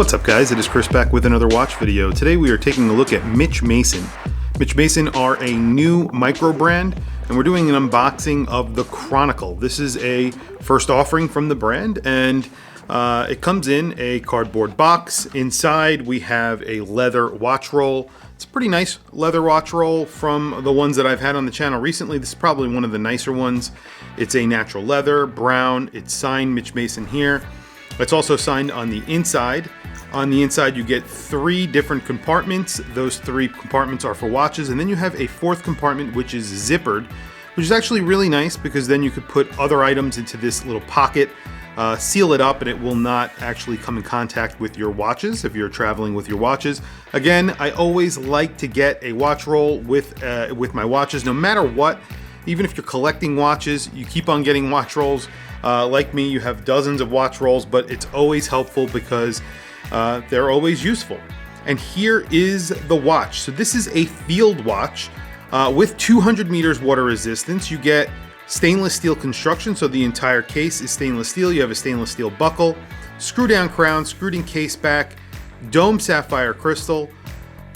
What's up guys, it is Chris back with another watch video. Today we are taking a look at Mitch Mason. Mitch Mason are a new micro brand and we're doing an unboxing of the Chronicle. This is a first offering from the brand and it comes in a cardboard box. Inside we have a leather watch roll. It's a pretty nice leather watch roll from the ones that I've had on the channel recently. This is probably one of the nicer ones. It's a natural leather, brown, it's signed Mitch Mason here. It's also signed on the inside. On the inside you get 3 different compartments. Those 3 compartments are for watches, and then you have a 4th compartment which is zippered, which is actually really nice because then you could put other items into this little pocket, seal it up, and it will not actually come in contact with your watches if you're traveling with your watches. Again, I always like to get a watch roll with my watches, no matter what. Even if you're collecting watches, you keep on getting watch rolls. Like me, you have dozens of watch rolls, but it's always helpful because they're always useful. And here is the watch. So this is a field watch with 200 meters water resistance. You get stainless steel construction, so the entire case is stainless steel. You have a stainless steel buckle, screw down crown, screwed in case back, dome sapphire crystal.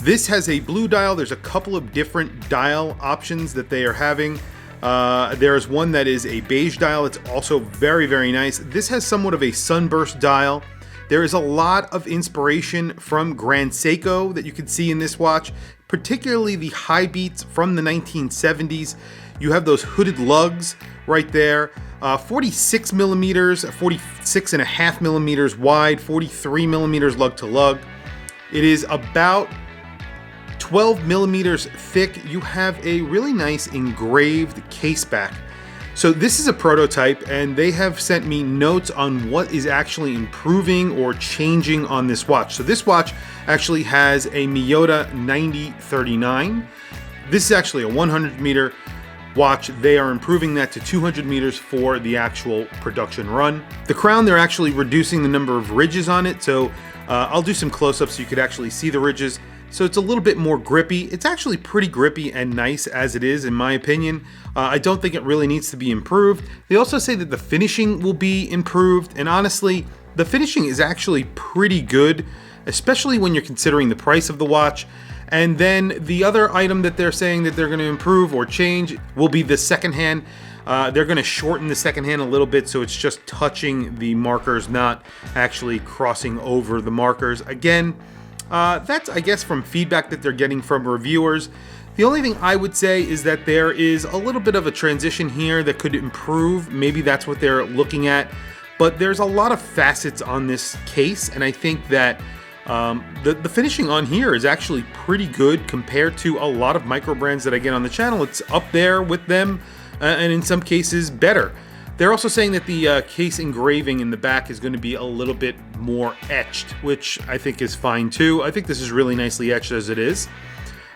This has a blue dial. There's a couple of different dial options that they are having. There's one that is a beige dial. It's also very, very nice. This has somewhat of a sunburst dial. There is a lot of inspiration from Grand Seiko that you can see in this watch, particularly the high beats from the 1970s. You have those hooded lugs right there, 46 millimeters, 46 and a half millimeters wide, 43 millimeters lug to lug. It is about 12 millimeters thick. You have a really nice engraved case back. So this is a prototype and they have sent me notes on what is actually improving or changing on this watch. So this watch actually has a Miyota 9039. This is actually a 100 meter watch. They are improving that to 200 meters for the actual production run. The crown, they're actually reducing the number of ridges on it. So I'll do some close-ups so you could actually see the ridges. So it's a little bit more grippy. It's actually pretty grippy and nice as it is, in my opinion. I don't think it really needs to be improved. They also say that the finishing will be improved, and honestly, the finishing is actually pretty good, especially when you're considering the price of the watch. And then the other item that they're saying that they're going to improve or change will be the second hand. They're going to shorten the second hand a little bit so it's just touching the markers, not actually crossing over the markers. Again, that's, I guess, from feedback that they're getting from reviewers. The only thing I would say is that there is a little bit of a transition here that could improve. Maybe that's what they're looking at. But there's a lot of facets on this case, and I think that the finishing on here is actually pretty good compared to a lot of micro brands that I get on the channel. It's up there with them, and in some cases better. They're also saying that the case engraving in the back is going to be a little bit more etched, which I think is fine too. I think this is really nicely etched as it is.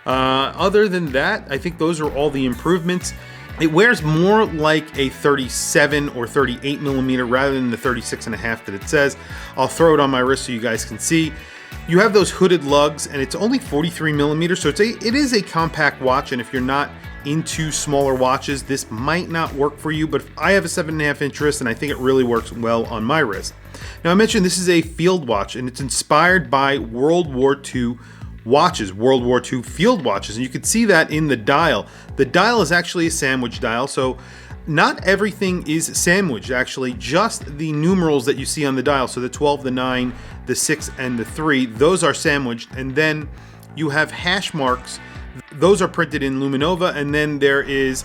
Other than that, I think those are all the improvements. It wears more like a 37 or 38 millimeter rather than the 36 and a half that it says. I'll throw it on my wrist so you guys can see. You have those hooded lugs and it's only 43 millimeters, so it is a compact watch, and if you're not into smaller watches, this might not work for you, but I have a 7.5 inch wrist and I think it really works well on my wrist. Now I mentioned this is a field watch and it's inspired by World War II watches, World War II field watches, and you can see that in the dial. The dial is actually a sandwich dial, so not everything is sandwiched, actually, just the numerals that you see on the dial. So the 12, the 9, the 6, and the 3, those are sandwiched, and then you have hash marks. Those are printed in Luminova, and then there is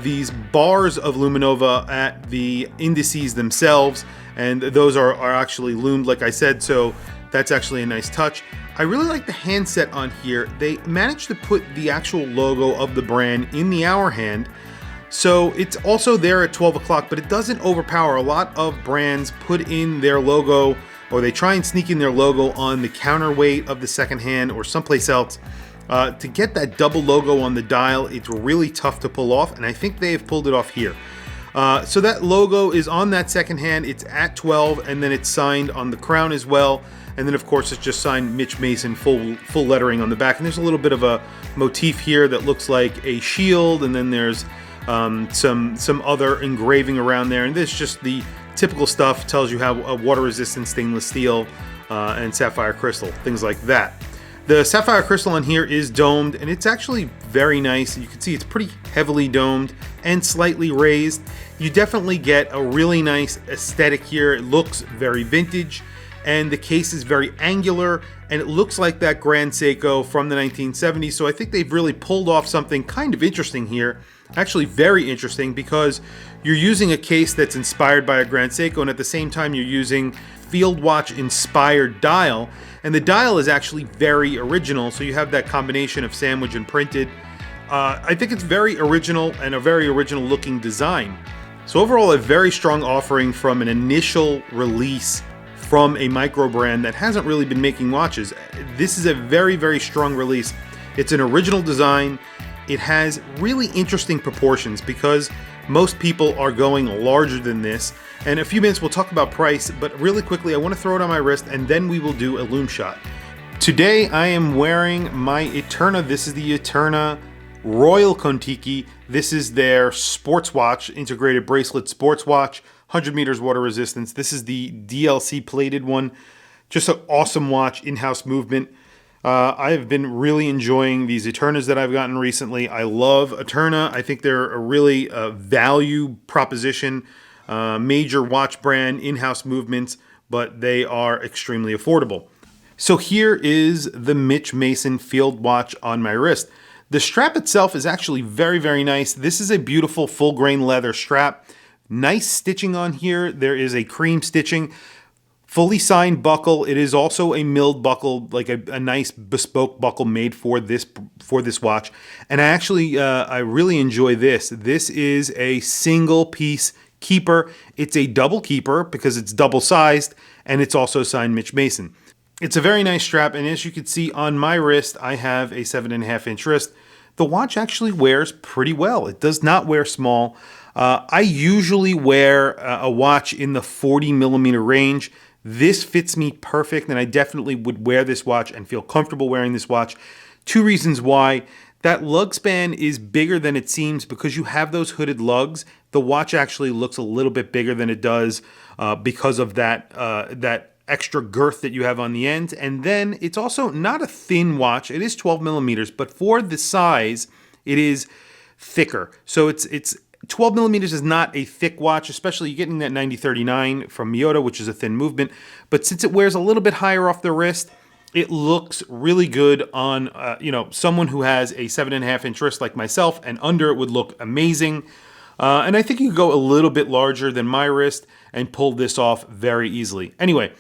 these bars of Luminova at the indices themselves, and those are actually loomed, like I said, so that's actually a nice touch. I really like the handset on here. They managed to put the actual logo of the brand in the hour hand, so it's also there at 12 o'clock, but it doesn't overpower. A lot of brands put in their logo, or they try and sneak in their logo on the counterweight of the second hand or someplace else. To get that double logo on the dial, it's really tough to pull off, and I think they have pulled it off here. So that logo is on that second hand, it's at 12, and then it's signed on the crown as well. And then of course it's just signed Mitch Mason, full lettering on the back. And there's a little bit of a motif here that looks like a shield, and then there's some other engraving around there. And this is just the typical stuff, tells you how a water resistant stainless steel and sapphire crystal, things like that. The sapphire crystal on here is domed, and it's actually very nice. You can see it's pretty heavily domed and slightly raised. You definitely get a really nice aesthetic here. It looks very vintage, and the case is very angular, and it looks like that Grand Seiko from the 1970s. So I think they've really pulled off something kind of interesting here. Actually very interesting, because you're using a case that's inspired by a Grand Seiko, and at the same time you're using field watch inspired dial, and the dial is actually very original, so you have that combination of sandwich and printed. I think it's very original and a very original looking design. So overall, a very strong offering from an initial release from a micro brand that hasn't really been making watches. This is a very, very strong release. It's an original design. It has really interesting proportions because most people are going larger than this. In a few minutes we'll talk about price, but really quickly I want to throw it on my wrist and then we will do a Loom Shot. Today I am wearing my Eterna. This is the Eterna Royal Kontiki. This is their sports watch, integrated bracelet sports watch, 100 meters water resistance. This is the DLC plated one. Just an awesome watch, in-house movement. I have been really enjoying these Eternas that I've gotten recently. I love Eterna. I think they're a really value proposition, major watch brand, in-house movements, but they are extremely affordable. So here is the Mitch Mason field watch on my wrist. The strap itself is actually very, very nice. This is a beautiful full grain leather strap. Nice stitching on here. There is a cream stitching. Fully signed buckle. It is also a milled buckle, like a nice bespoke buckle made for this watch. And I really enjoy this. This is a single piece keeper. It's a double keeper because it's double sized, and it's also signed Mitch Mason. It's a very nice strap, and as you can see on my wrist, I have a 7.5 inch wrist. The watch actually wears pretty well. It does not wear small. I usually wear a watch in the 40 millimeter range. This fits me perfect, and I definitely would wear this watch and feel comfortable wearing this watch. Two reasons why. That lug span is bigger than it seems because you have those hooded lugs. The watch actually looks a little bit bigger than it does because of that extra girth that you have on the end. And then it's also not a thin watch. It is 12 millimeters, but for the size, it is thicker. So it's 12 millimeters is not a thick watch, especially you're getting that 9039 from Miyota, which is a thin movement. But since it wears a little bit higher off the wrist, it looks really good on someone who has a 7.5 inch wrist like myself, and under it would look amazing. And I think you could go a little bit larger than my wrist and pull this off very easily. Anyway,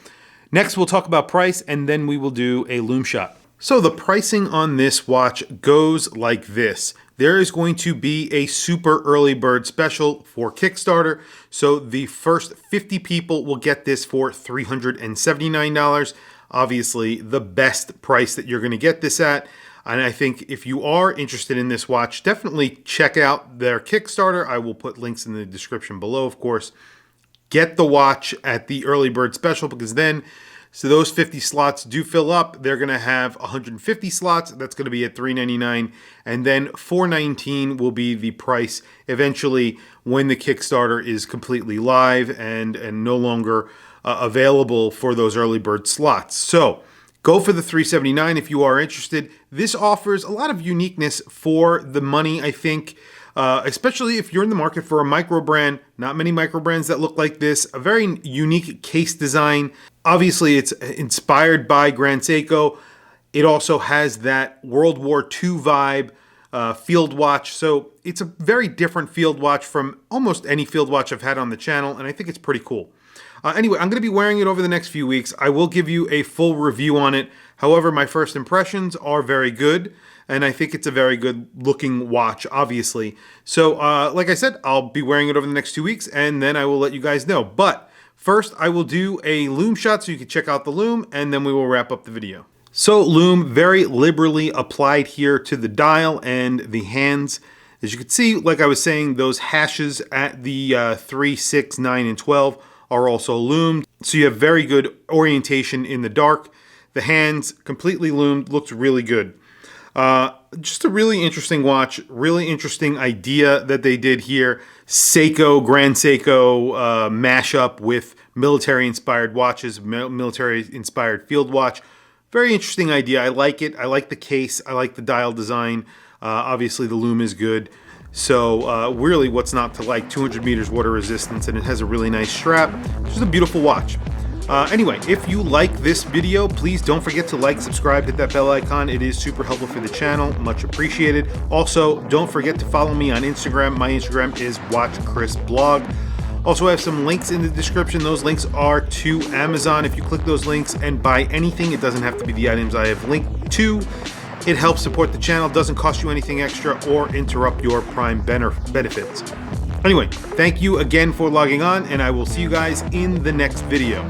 next we'll talk about price, and then we will do a Loom Shot. So the pricing on this watch goes like this. There is going to be a super early bird special for Kickstarter. So the first 50 people will get this for $379. Obviously, the best price that you're going to get this at. And I think if you are interested in this watch, definitely check out their Kickstarter. I will put links in the description below, of course. Get the watch at the early bird special, because then, so those 50 slots do fill up. They're going to have 150 slots. That's going to be at $399. And then $419 will be the price eventually when the Kickstarter is completely live and no longer available for those early bird slots. So go for the $379 if you are interested. This offers a lot of uniqueness for the money, I think. Especially if you're in the market for a micro brand. Not many micro brands that look like this. A very unique case design. Obviously, it's inspired by Grand Seiko. It also has that World War II vibe field watch. So it's a very different field watch from almost any field watch I've had on the channel, and I think it's pretty cool. Anyway, I'm going to be wearing it over the next few weeks. I will give you a full review on it. However, my first impressions are very good, and I think it's a very good looking watch, obviously. So, like I said, I'll be wearing it over the next 2 weeks, and then I will let you guys know. But first, I will do a Loom Shot so you can check out the loom, and then we will wrap up the video. So, loom very liberally applied here to the dial and the hands. As you can see, like I was saying, those hashes at the 3, 6, 9, and 12 are also loomed. So you have very good orientation in the dark. The hands completely loomed, looks really good. Just a really interesting watch, really interesting idea that they did here. Seiko, Grand Seiko mashup with military-inspired watches, military-inspired field watch. Very interesting idea. I like it. I like the case. I like the dial design. Obviously, the loom is good. So really, what's not to like? 200 meters water resistance, and it has a really nice strap. Just a beautiful watch. Anyway, if you like this video, please don't forget to like, subscribe, hit that bell icon. It is super helpful for the channel. Much appreciated. Also, don't forget to follow me on Instagram. My Instagram is WatchChrisBlog. Also, I have some links in the description. Those links are to Amazon. If you click those links and buy anything, it doesn't have to be the items I have linked to. It helps support the channel, doesn't cost you anything extra or interrupt your Prime benefits. Anyway, thank you again for logging on, and I will see you guys in the next video.